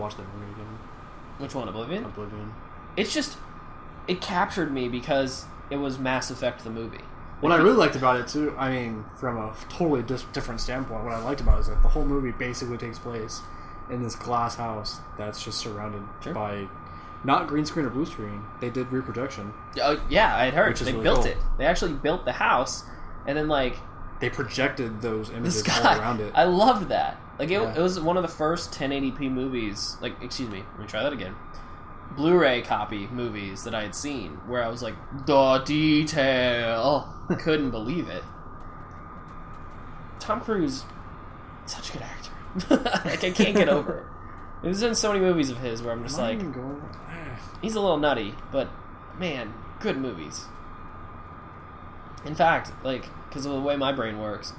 watch that movie again. Which one, Oblivion? Oblivion. It's just, it captured me because it was Mass Effect the movie. What I really liked about it too, I mean, from a totally different standpoint, what I liked about it is that the whole movie basically takes place in this glass house that's just surrounded by not green screen or blue screen. They did rear projection. Yeah, I had heard. They really built cool. it. They actually built the house, and then they projected those images all around it. I loved that. It was one of the first 1080p movies. Excuse me, let me try that again. Blu-ray copy movies that I had seen, where I was like, the detail. Couldn't believe it. Tom Cruise, such a good actor. I can't get over it. There's been so many movies of his where I'm just he's a little nutty, but man, good movies. In fact, because of the way my brain works,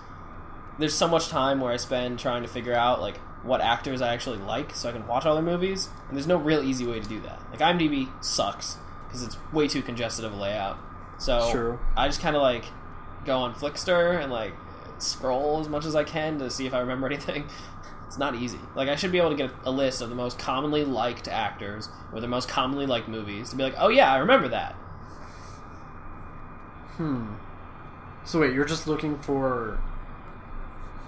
there's so much time where I spend trying to figure out what actors I actually like so I can watch other movies, and there's no real easy way to do that. IMDb sucks because it's way too congested of a layout. So I just kind of go on Flickster and scroll as much as I can to see if I remember anything. It's not easy. I should be able to get a list of the most commonly liked actors or the most commonly liked movies to be oh yeah, I remember that. So wait, you're just looking for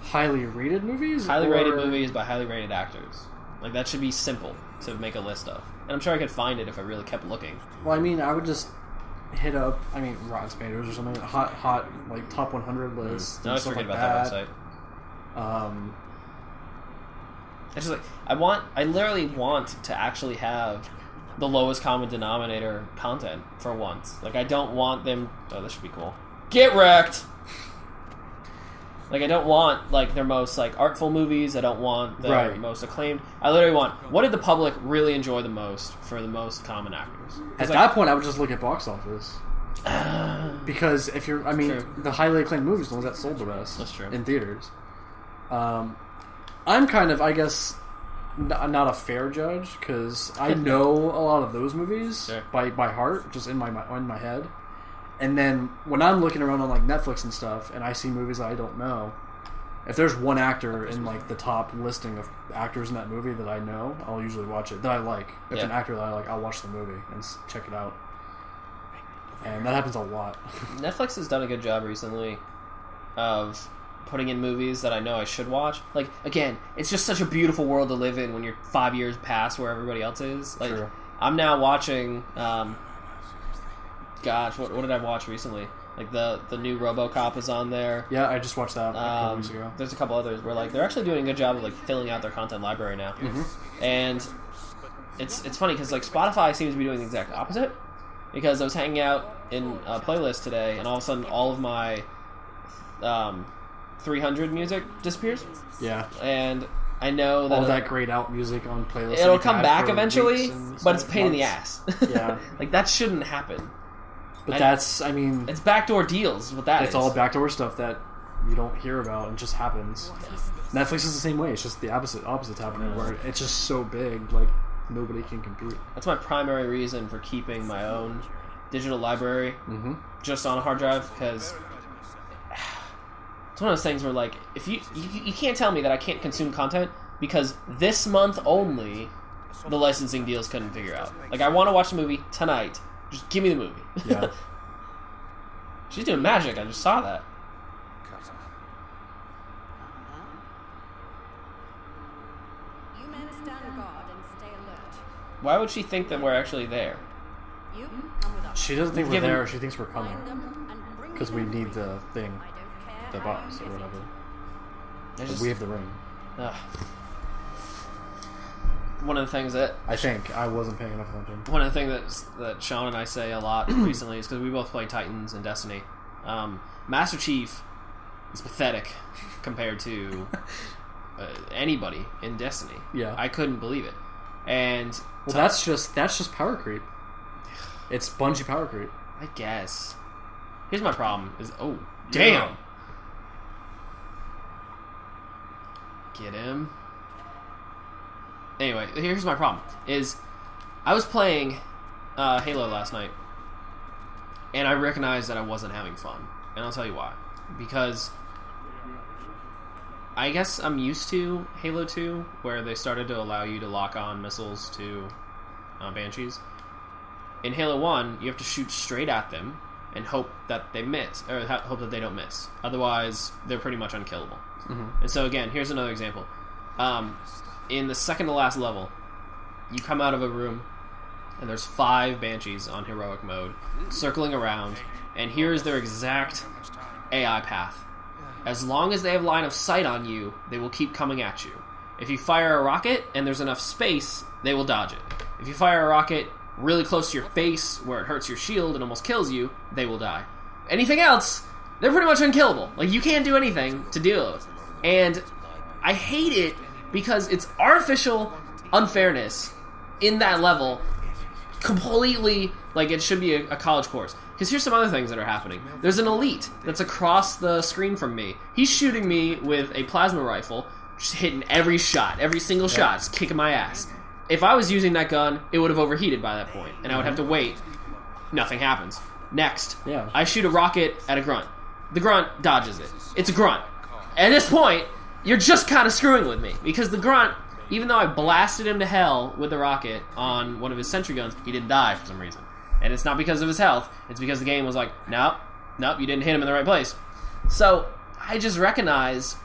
highly rated movies? Highly rated movies by highly rated actors. That should be simple to make a list of. And I'm sure I could find it if I really kept looking. Well, I mean, I would just hit up, Rotten Tomatoes or something, hot, top 100 lists. I always forget about that website. It's just I literally want to actually have the lowest common denominator content for once. I don't want them... Oh, this should be cool. Get wrecked! I don't want, their most, artful movies. I don't want their most acclaimed. I literally want, what did the public really enjoy the most for the most common actors? At that point, I would just look at box office. Because if you're... the highly acclaimed movies are the ones that sold the best. That's true. In theaters. I'm kind of, I guess, not a fair judge, because I know a lot of those movies by heart, just in my head. And then when I'm looking around on Netflix and stuff, and I see movies that I don't know, if there's one actor in the top listing of actors in that movie that I know, I'll usually watch it. That I like. If it's an actor that I like, I'll watch the movie and check it out. And that happens a lot. Netflix has done a good job recently of putting in movies that I know I should watch. Again, it's just such a beautiful world to live in when you're 5 years past where everybody else is. True. I'm now watching... Gosh, what did I watch recently? The new RoboCop is on there. Yeah, I just watched that a couple weeks ago. There's a couple others where they're actually doing a good job of filling out their content library now. Mm-hmm. And it's funny because Spotify seems to be doing the exact opposite. Because I was hanging out in a playlist today, and all of a sudden all of my 300 music disappears. Yeah. And I know that... All that grayed out music on playlists. It'll come back eventually, but it's a pain in the ass. Yeah. That shouldn't happen. But it's backdoor deals, what that is. It's all backdoor stuff that you don't hear about and just happens. Netflix is the same way. It's just the opposite's happening, where it's just so big, nobody can compete. That's my primary reason for keeping my own digital library just on a hard drive, because it's one of those things where, if you can't tell me that I can't consume content because this month only the licensing deals couldn't figure out. I want to watch the movie tonight. Just give me the movie. Yeah. She's doing magic. I just saw that. You men stand guard and stay alert. Why would she think that we're actually there? You come with us. She doesn't think we're there. She thinks we're coming. Because we need the thing. The box or whatever. We have the ring. One of the things that... I think. I wasn't paying enough attention. One of the things that Sean and I say a lot recently is because we both play Titans and Destiny. Master Chief is pathetic compared to anybody in Destiny. Yeah. I couldn't believe it. And... Well, that's just power creep. It's Bungie power creep. I guess. Here's my problem. Oh, damn! Get him. Anyway, here's my problem. I was playing Halo last night, and I recognized that I wasn't having fun. And I'll tell you why. Because I guess I'm used to Halo 2, where they started to allow you to lock on missiles to Banshees. In Halo 1, you have to shoot straight at them and hope that they miss, or hope that they don't miss. Otherwise, they're pretty much unkillable. And so again, here's another example. In the second to last level, you come out of a room, and there's 5 Banshees on heroic mode, circling around, and here's their exact AI path. As long as they have line of sight on you, they will keep coming at you. If you fire a rocket and there's enough space, they will dodge it. If you fire a rocket really close to your face, where it hurts your shield and almost kills you, they will die. Anything else, they're pretty much unkillable. Like, you can't do anything to deal with. And I hate it because it's artificial unfairness in that level, completely, like, it should be a college course. Because here's some other things that are happening. There's an elite that's across the screen from me. He's shooting me with a plasma rifle, just hitting every shot, every single shot, just kicking my ass. If I was using that gun, it would have overheated by that point, and I would have to wait. Nothing happens. Next, I shoot a rocket at a grunt. The grunt dodges it. It's a grunt. At this point, you're just kind of screwing with me, because the grunt, even though I blasted him to hell with the rocket on one of his sentry guns, he didn't die for some reason. And it's not because of his health, it's because the game was like, nope, you didn't hit him in the right place. So, I just recognize,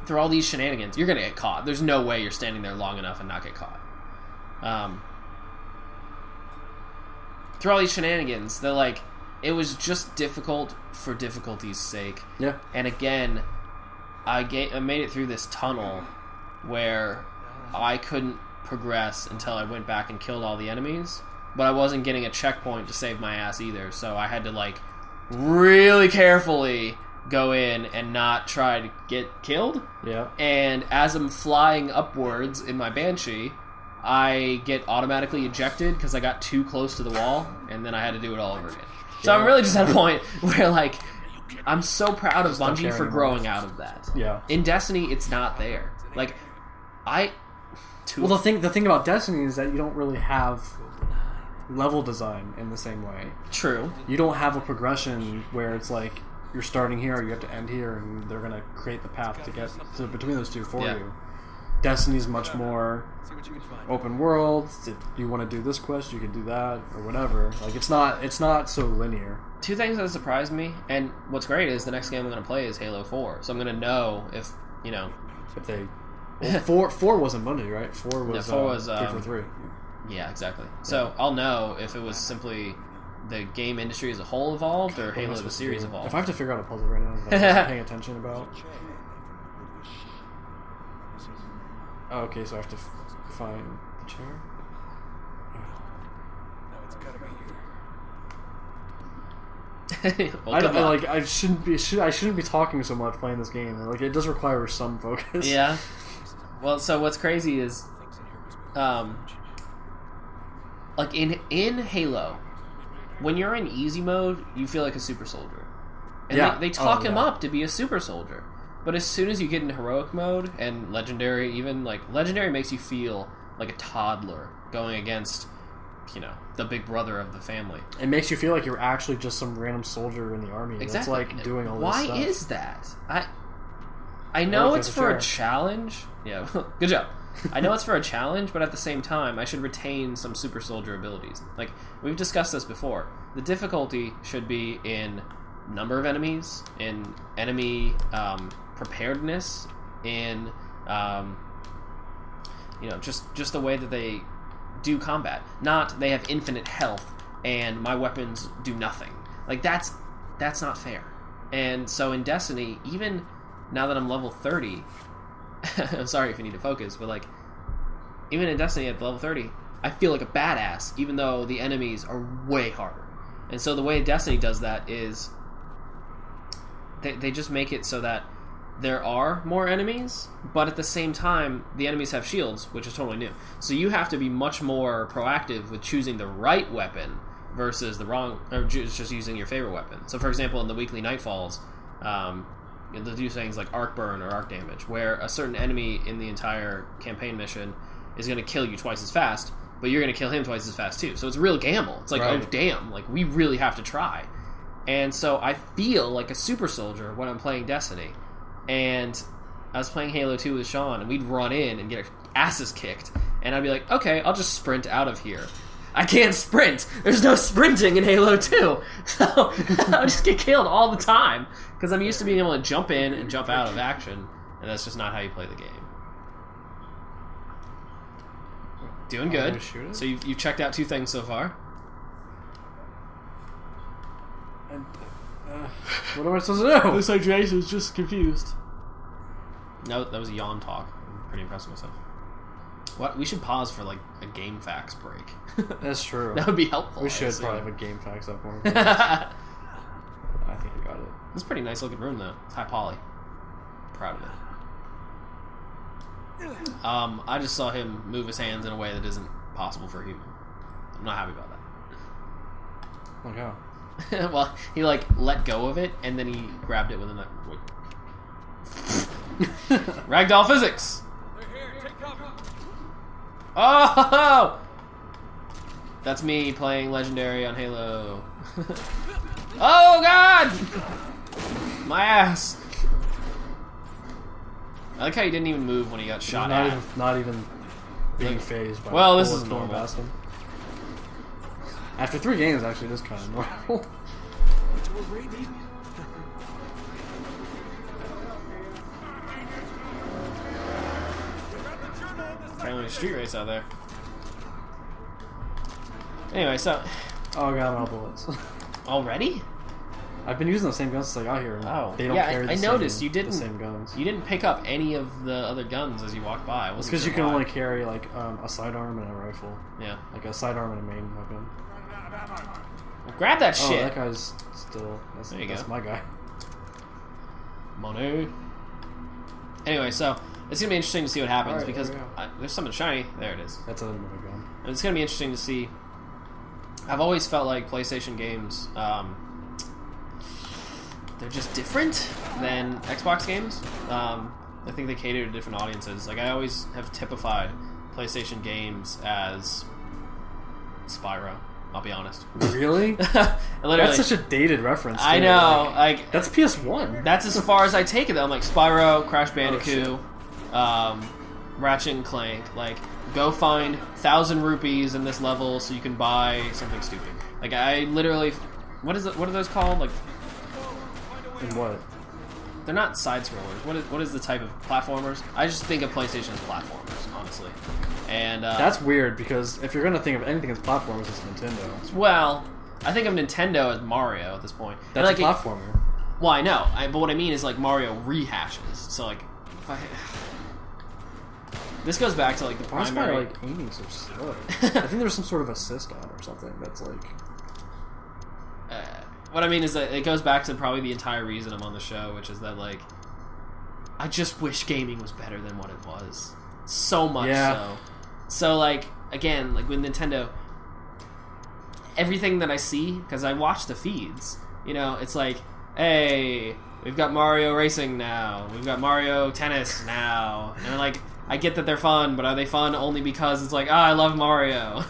through all these shenanigans, you're going to get caught. There's no way you're standing there long enough and not get caught. Through all these shenanigans, they're like, it was just difficult for difficulty's sake. Yeah. And again, I made it through this tunnel where I couldn't progress until I went back and killed all the enemies, but I wasn't getting a checkpoint to save my ass either, so I had to, like, really carefully go in and not try to get killed. Yeah. And as I'm flying upwards in my Banshee, I get automatically ejected because I got too close to the wall, and then I had to do it all over again. So I'm really just at a point where, like, I'm so proud of Bungie for growing out of that. Yeah. In Destiny, it's not there. Like, well, the thing about Destiny is that you don't really have level design in the same way. True. You don't have a progression where it's like you're starting here, you have to end here, and they're gonna create the path to get to between those two for you. Destiny's much more open world. If you want to do this quest, you can do that, or whatever. Like, it's not so linear. Two things that surprised me, and what's great is the next game I'm going to play is Halo 4, so I'm going to know if they... Well, 4 wasn't Bungie, right? 4 was 343. Yeah, exactly. So I'll know if it was simply the game industry as a whole evolved, or Halo the series evolved. If I have to figure out a puzzle right now that I'm not paying attention about... Oh, okay, so I have to find the chair. No, it's gotta be here. I shouldn't be talking so much playing this game. Like, it does require some focus. Yeah. Well, so what's crazy is, like in Halo, when you're in easy mode, you feel like a super soldier, and they talk him up to be a super soldier. But as soon as you get into heroic mode, and legendary even, like, legendary makes you feel like a toddler going against, the big brother of the family. It makes you feel like you're actually just some random soldier in the army that's, like, doing all this stuff. Why is that? I know it's for a challenge. Yeah, good job. I know it's for a challenge, but at the same time, I should retain some super soldier abilities. Like, we've discussed this before. The difficulty should be in number of enemies, in enemy preparedness, in just the way that they do combat. Not they have infinite health and my weapons do nothing. Like, that's not fair. And so in Destiny, even now that I'm level 30, I'm sorry if you need to focus, but, like, even in Destiny at level 30, I feel like a badass, even though the enemies are way harder. And so the way Destiny does that is they just make it so that there are more enemies, but at the same time, the enemies have shields, which is totally new. So you have to be much more proactive with choosing the right weapon versus the wrong, or just using your favorite weapon. So, for example, in the weekly Nightfalls, they'll do things like arc burn or arc damage, where a certain enemy in the entire campaign mission is going to kill you twice as fast, but you're going to kill him twice as fast too. So it's a real gamble. It's like, right. Oh damn, like, we really have to try. And so I feel like a super soldier when I'm playing Destiny. And I was playing Halo 2 with Sean, and we'd run in and get our asses kicked, and I'd be like, okay, I'll just sprint out of here. I can't sprint. There's no sprinting in Halo 2. So I would just get killed all the time because I'm used to being able to jump in and jump out of action, and that's just not how you play the game. Doing good. So you've checked out 2 things so far. And, what am I supposed to do? Looks like Jason's just confused. No, that was a yawn talk. I'm pretty impressed with myself. What? We should pause for like a game facts break. That's true. That would be helpful. We should probably have a game facts up one. I think I got it. It's a pretty nice looking room though. It's high poly. Proud of it. I just saw him move his hands in a way that isn't possible for a human. I'm not happy about that. Like how? Well, he like let go of it and then he grabbed it with a knife. Ragdoll physics. Oh! That's me playing Legendary on Halo. Oh god! My ass. I like how he didn't even move when he got shot at. Not even being phased by well, this is normal. Past him. After 3 games, actually, it is kind of normal. Apparently a street race out there. Anyway, so... Oh god, I'm out of bullets. Already? I've been using the same guns since I got here. Oh. They don't carry I noticed you didn't, the same guns. You didn't pick up any of the other guns as you walked by. It's because you can only carry like a sidearm and a rifle. Yeah. Like a sidearm and a main weapon. Well, grab that shit! Oh, that guy's still... That's my guy. Money. Anyway, so... It's going to be interesting to see what happens because there's something shiny. There it is. That's another gun. And it's going to be interesting to see. I've always felt like PlayStation games, they're just different than Xbox games. I think they cater to different audiences. Like I always have typified PlayStation games as Spyro. I'll be honest. Really? That's such a dated reference. I know. Like that's PS1. That's as far as I take it. Though. I'm like Spyro, Crash Bandicoot. Ratchet and Clank, like go find 1,000 rupees in this level so you can buy something stupid. Like I literally, what are those called? Like, and what? They're not side scrollers. What is the type of platformers? I just think of PlayStation as platformers, honestly. And that's weird because if you're gonna think of anything as platformers, it's Nintendo. Well, I think of Nintendo as Mario at this point. That's like, a platformer. Well, I know, but what I mean is like Mario rehashes. So like, this goes back to like the primary. Why is my aiming so slow? I think there's some sort of assist on or something that's like. What I mean is that it goes back to probably the entire reason I'm on the show, which is that like, I just wish gaming was better than what it was. So much so. So like again, like with Nintendo, everything that I see because I watch the feeds, you know, it's like, hey, we've got Mario Racing now, we've got Mario Tennis now, and like. I get that they're fun, but are they fun only because it's like, I love Mario?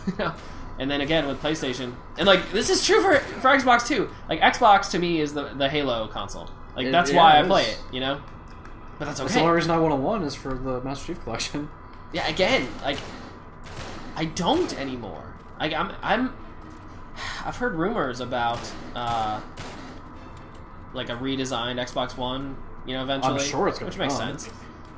And then again with PlayStation, and like this is true for Xbox too. Like Xbox to me is the Halo console. Like that's why I play it, you know. But that's okay. That's the only reason I want to one is for the Master Chief Collection. Yeah, again, like I don't anymore. Like I've heard rumors about like a redesigned Xbox One, you know, eventually. I'm sure it's going to which makes sense.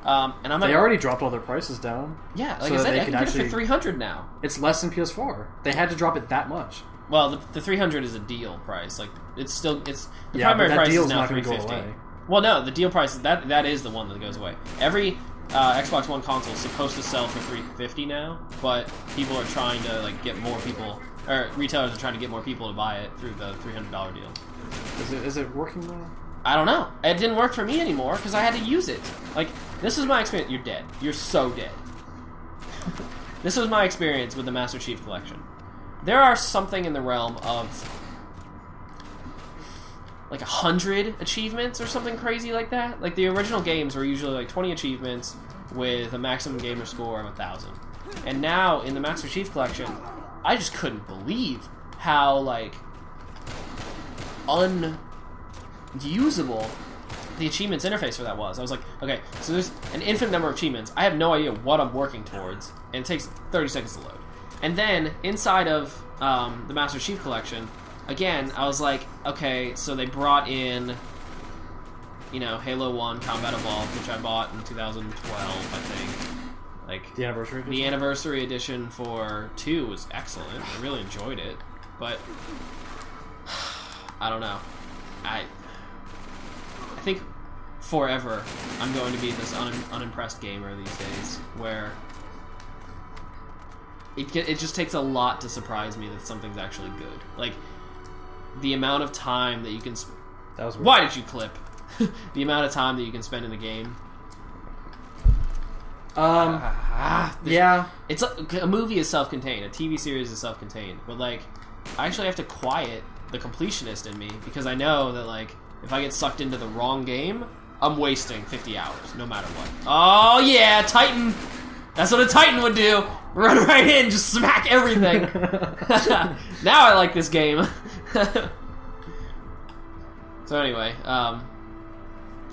And I'm they already dropped all their prices down. Yeah, like I said, I can get it for $300 now. It's less than PS4. They had to drop it that much. Well, the $300 is a deal price. Like it's the primary price is now $350. Well, no, the deal price that is the one that goes away. Every Xbox One console is supposed to sell for $350 now, but people are trying to like get more people, or retailers are trying to get more people to buy it through the $300 deal. Is it working now? I don't know. It didn't work for me anymore because I had to use it. Like, this is my experience. You're dead. You're so dead. This was my experience with the Master Chief Collection. There are something in the realm of like 100 achievements or something crazy like that. Like, the original games were usually like 20 achievements with a maximum gamer score of 1,000. And now, in the Master Chief Collection, I just couldn't believe how, like, unusable the achievements interface for that was. I was like, okay, so there's an infinite number of achievements. I have no idea what I'm working towards, and it takes 30 seconds to load. And then, inside of the Master Chief Collection, again, I was like, okay, so they brought in, you know, Halo 1 Combat Evolved, which I bought in 2012, I think. Like, the anniversary edition? The anniversary edition for 2 was excellent. I really enjoyed it. But, I don't know. I think forever I'm going to be this unimpressed gamer these days, where it just takes a lot to surprise me that something's actually good. Like, the amount of time that you can... That was weird. Why did you clip? The amount of time that you can spend in the game. Yeah. It's a movie is self-contained. A TV series is self-contained. But, like, I actually have to quiet the completionist in me, because I know that, like, if I get sucked into the wrong game, I'm wasting 50 hours, no matter what. Oh, yeah, Titan! That's what a Titan would do! Run right in, just smack everything! Now I like this game. So anyway, I'm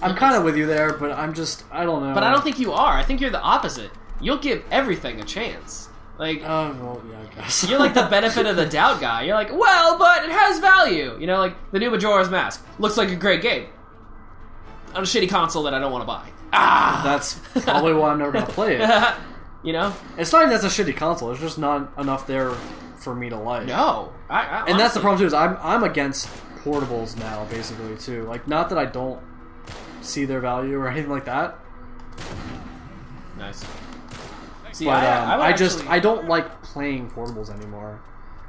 kind of with you there, but I don't know. But I don't think you are. I think you're the opposite. You'll give everything a chance. Like, well, yeah, I guess. You're like the benefit of the doubt guy. You're like, well, but it has value. You know, like the new Majora's Mask looks like a great game on a shitty console that I don't want to buy. That's probably why I'm never gonna play it. You know, it's not even that's a shitty console. It's just not enough there for me to like. No, and honestly, that's the problem too. Is I'm against portables now, basically too. Like, not that I don't see their value or anything like that. Nice. See, but I I don't like playing portables anymore.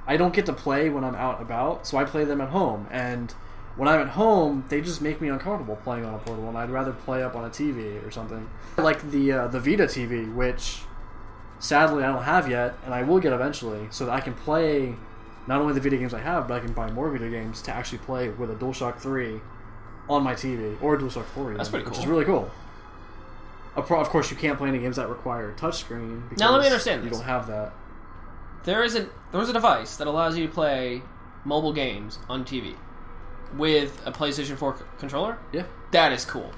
I don't get to play when I'm out and about, so I play them at home. And when I'm at home, they just make me uncomfortable playing on a portable, and I'd rather play up on a TV or something. I like the Vita TV, which sadly I don't have yet, and I will get eventually, so that I can play not only the video games I have, but I can buy more video games to actually play with a DualShock 3 on my TV, or a DualShock 4 even, That's pretty cool. Which is really cool. Of course, you can't play any games that require a touchscreen, because now let me understand you this. don't have that. There's a device that allows you to play mobile games on TV with a PlayStation 4 controller. Yeah, that is cool.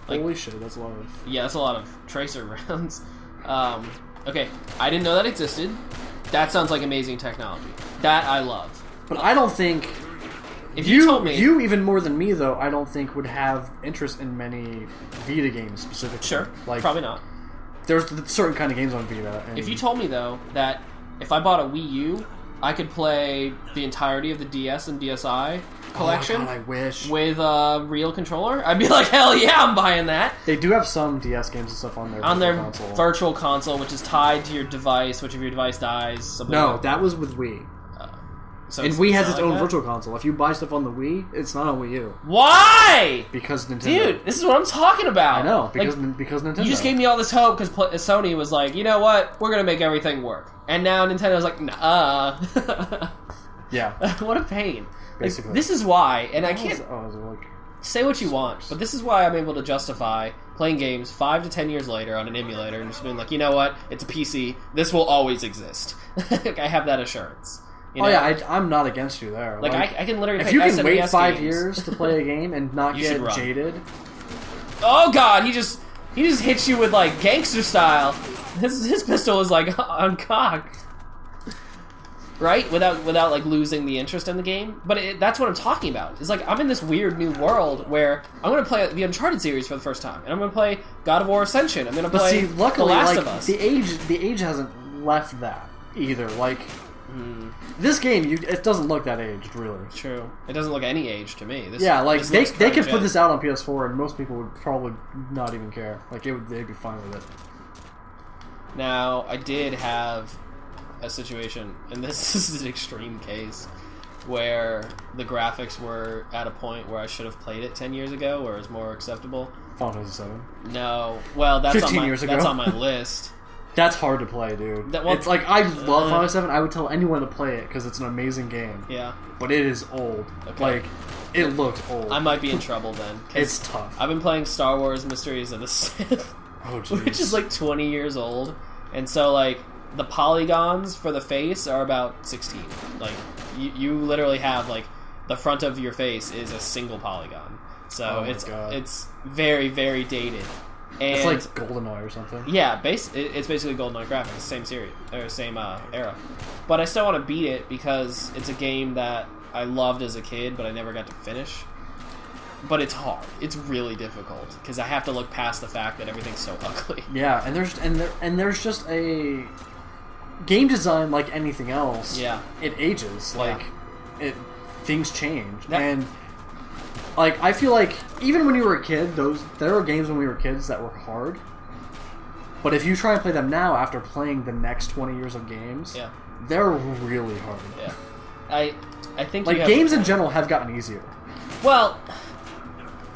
Like, holy shit, that's a lot of... Yeah, that's a lot of tracer rounds. Okay, I didn't know that existed. That sounds like amazing technology. That I love. But I don't think... If you told me... You, even more than me, though, I don't think would have interest in many Vita games specifically. Sure, like, probably not. There's certain kind of games on Vita. And... If you told me, though, that if I bought a Wii U, I could play the entirety of the DS and DSi collection. Oh my God, I wish. With a real controller, I'd be like, hell yeah, I'm buying that. They do have some DS games and stuff on their console. Virtual console, which is tied to your device, which if your device dies... something No, like that was with Wii. So and Wii has its own virtual console. If you buy stuff on the Wii, it's not on Wii U. Why? Because Nintendo. Dude, this is what I'm talking about. I know, because Nintendo. You just gave me all this hope because Sony was like, you know what? We're going to make everything work. And now Nintendo's like, nah. Yeah. What a pain. Basically. Like, this is why, and I can't... like... Say what you want, but this is why I'm able to justify playing games 5 to 10 years later on an emulator and just being like, you know what? It's a PC. This will always exist. Like, I have that assurance. You know? Oh yeah, I'm not against you there. Like I can literally. If you can SNES wait 5 games. years to play a game and not get jaded. Oh god, he just hits you with like gangster style. His pistol is like uncocked, right? Without like losing the interest in the game. But that's what I'm talking about. It's like I'm in this weird new world where I'm going to play the Uncharted series for the first time, and I'm going to play God of War Ascension. I'm going to play luckily, The Last of Us. The age hasn't left that either. Like. This game, it doesn't look that aged, really. True. It doesn't look any age to me. They could put this out on PS4 and most people would probably not even care. Like, they'd be fine with it. Now, I did have a situation, and this is an extreme case, where the graphics were at a point where I should have played it 10 years ago, where it was more acceptable. Final Fantasy 7? No. Well, that's 15 years ago. That's on my list. That's hard to play, dude. It's like, I love Final Fantasy 7. I would tell anyone to play it because it's an amazing game. Yeah. But it is old. Okay. Like, it looks old. I might be in trouble then. It's tough. I've been playing Star Wars Mysteries of the Sith. Oh, jeez. Which is like 20 years old. And so, like, the polygons for the face are about 16. Like, you literally have, like, the front of your face is a single polygon. So it's very, very dated. And it's like GoldenEye or something. Yeah, it's basically GoldenEye graphics, same series or same era. But I still want to beat it because it's a game that I loved as a kid, but I never got to finish. But it's hard. It's really difficult because I have to look past the fact that everything's so ugly. Yeah, and there's just a game design like anything else. Yeah, it ages. Like things change, and like I feel like even when you were a kid, there were games when we were kids that were hard. But if you try and play them now after playing the next 20 years of games, they're really hard. Yeah, I think like games in general have gotten easier. Well,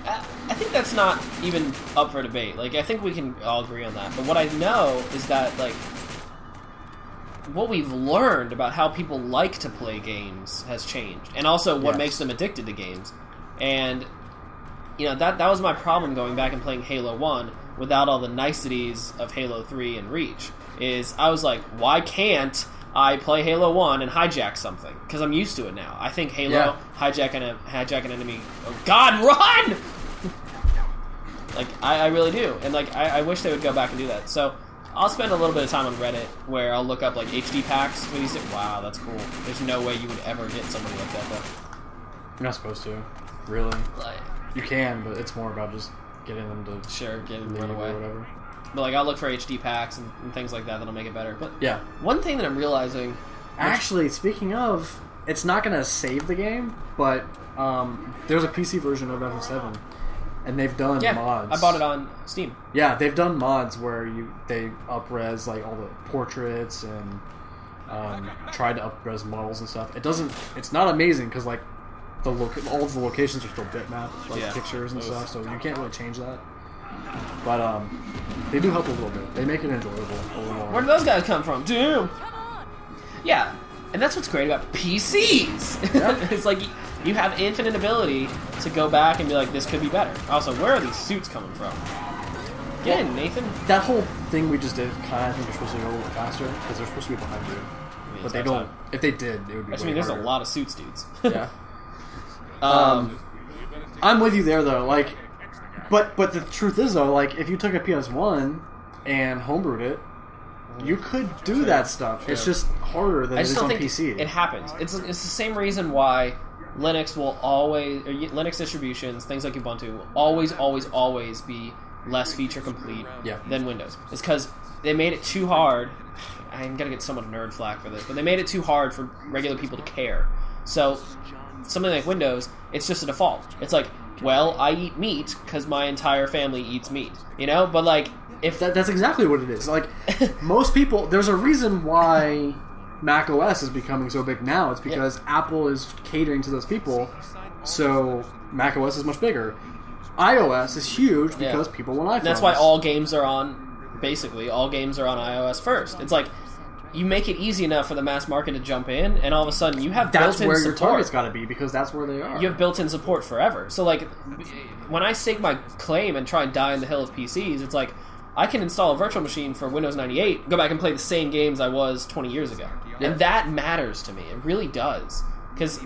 I think that's not even up for debate. Like, I think we can all agree on that. But what I know is that, like, what we've learned about how people like to play games has changed. And also what makes them addicted to games. And, you know, that was my problem going back and playing Halo 1 without all the niceties of Halo 3 and Reach. Is I was like, why can't I play Halo 1 and hijack something? Because I'm used to it now. I think Halo, hijack an enemy... Oh, God, run! Like, I really do. And, like, I wish they would go back and do that. So, I'll spend a little bit of time on Reddit where I'll look up, like, HD packs for these. Wow, that's cool. There's no way you would ever get somebody like that, though. You're not supposed to. Really. Like, you can, but it's more about just getting them to... Sure, getting them to run away. Or whatever. But, like, I'll look for HD packs and things like that that'll make it better. But yeah. One thing that I'm realizing... Actually, speaking of, it's not going to save the game, but there's a PC version of FF7. And they've done mods. I bought it on Steam. Yeah, they've done mods where they up-res like all the portraits and tried to up-res models and stuff. It's not amazing because like all of the locations are still bitmapped, like pictures and stuff, so you can't really change that. But they do help a little bit. They make it enjoyable a little more. Where do those guys come from? Damn. Yeah, and that's what's great about PCs. Yeah. It's like you have infinite ability to go back and be like, this could be better. Also, where are these suits coming from? Get in, Nathan. That whole thing we just did, I think they're supposed to go a little bit faster because they're supposed to be behind you. But they don't. If they did, it would be. There's a lot of suits, dudes. Yeah. I'm with you there, though. Like, but the truth is, though, like if you took a PS1 and homebrewed it, you could do that stuff. Sure. It's just harder than it is on PC. It happens. It's the same reason why Linux will always, or Linux distributions, things like Ubuntu, will always be less feature complete than Windows. It's because they made it too hard. I'm gonna get somewhat nerd flack for this, but they made it too hard for regular people to care. So something like Windows, it's just a default. It's like, well, I eat meat because my entire family eats meat, you know. But like, if that's exactly what it is. Like most people, there's a reason why Mac OS is becoming so big now. It's because Apple is catering to those people, so Mac OS is much bigger. iOS is huge because people want iPhones. And that's why all games are on iOS first. It's like you make it easy enough for the mass market to jump in, and all of a sudden you have built-in support. That's where your target's got to be, because that's where they are. You have built-in support forever. So like, when I stake my claim and try and die in the hill of PCs, it's like, I can install a virtual machine for Windows 98, go back and play the same games I was 20 years ago. Yeah. And that matters to me. It really does. Because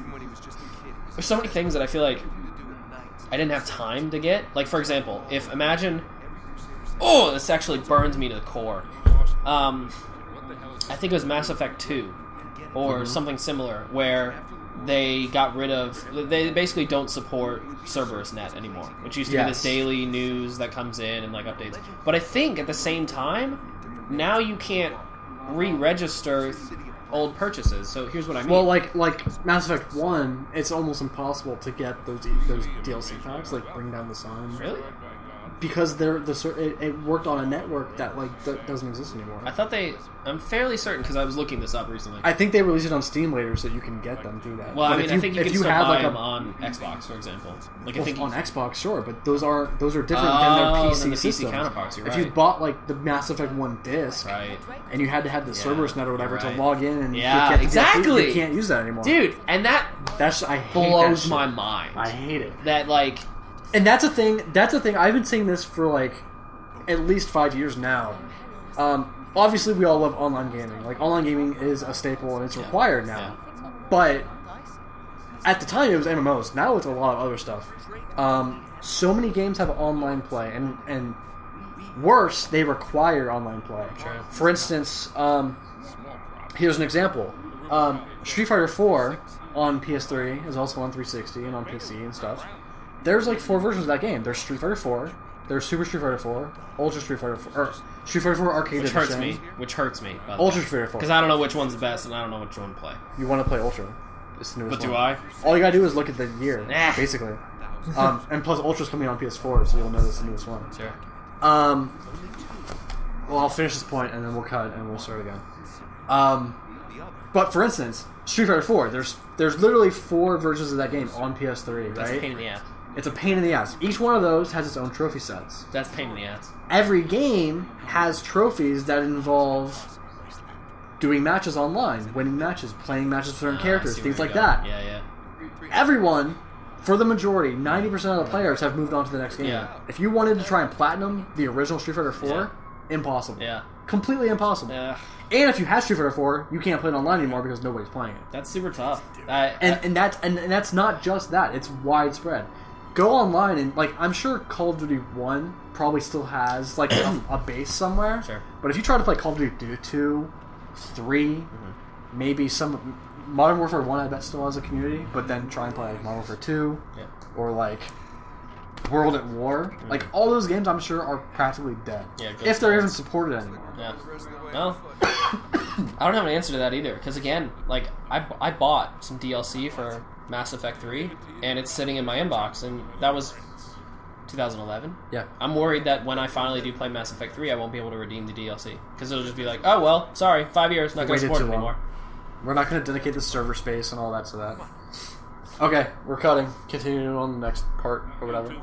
there's so many things that I feel like I didn't have time to get. Like, for example, imagine... Oh, this actually burns me to the core. I think it was Mass Effect 2, or something similar, where they got rid of... They basically don't support Cerberus Net anymore, which used to be this daily news that comes in and like updates. But I think at the same time, now you can't re-register old purchases. So here's what I mean. Well, like Mass Effect 1, it's almost impossible to get those DLC packs, like Bring Down the Sun. Really? Because it worked on a network that doesn't exist anymore. I thought I'm fairly certain, because I was looking this up recently. I think they released it on Steam later, so you can get them through that. Well, I think you can still buy them on Xbox, for example. Like, I think on Xbox, sure, but those are different than their PC systems. Counterparts. You're right. If you bought like the Mass Effect 1 disc, and you had to have the Cerberus Net or whatever to log in and get exactly, you can't use that anymore, dude. And that blows my mind. I hate it. That like. And that's a thing. I've been saying this for like at least 5 years now. Obviously, we all love online gaming. Like, online gaming is a staple and it's required now. But at the time it was MMOs. Now it's a lot of other stuff. So many games have online play, and worse, they require online play. Sure. For instance, here's an example. Street Fighter 4 on PS3 is also on 360 and on PC and stuff. There's like 4 versions of that game. There's Street Fighter 4, there's Super Street Fighter 4, Ultra Street Fighter 4, or Street Fighter 4 Arcade Edition. Which hurts me. Ultra Street Fighter 4. Because I don't know which one's the best, and I don't know which one to play. You want to play Ultra. It's the newest But do one. I? All you gotta do is look at the year, basically. And plus, Ultra's coming on PS4, so you'll know it's the newest one. Sure. Well, I'll finish this point, and then we'll cut, and we'll start again. But for instance, Street Fighter 4, there's literally 4 versions of that game on PS3, right? That's a pain in the ass. It's a pain in the ass. Each one of those has its own trophy sets. That's a pain in the ass. Every game has trophies that involve doing matches online, winning matches, playing matches with certain characters, things like that. Yeah. Everyone, for the majority, 90% of the players have moved on to the next game. Yeah. If you wanted to try and platinum the original Street Fighter 4, impossible. Yeah. Completely impossible. Yeah. And if you have Street Fighter 4, you can't play it online anymore because nobody's playing it. That's super tough. And that's not just that. It's widespread. Go online and, like, I'm sure Call of Duty 1 probably still has, like, a base somewhere. Sure. But if you try to play Call of Duty 2, 3, maybe some... Modern Warfare 1, I bet, still has a community, but then try and play, like, Modern Warfare 2, or, like, World at War. Like, all those games, I'm sure, are practically dead. Yeah, if they're even supported anymore. Yeah. Well, I don't have an answer to that either, because, again, like, I bought some DLC for Mass Effect 3, and it's sitting in my inbox, and that was 2011. Yeah. I'm worried that when I finally do play Mass Effect 3, I won't be able to redeem the DLC, because it'll just be like, oh, well, sorry, 5 years, not going to support it anymore. We're not going to dedicate the server space and all that to that. Okay, we're cutting. Continuing on the next part or whatever.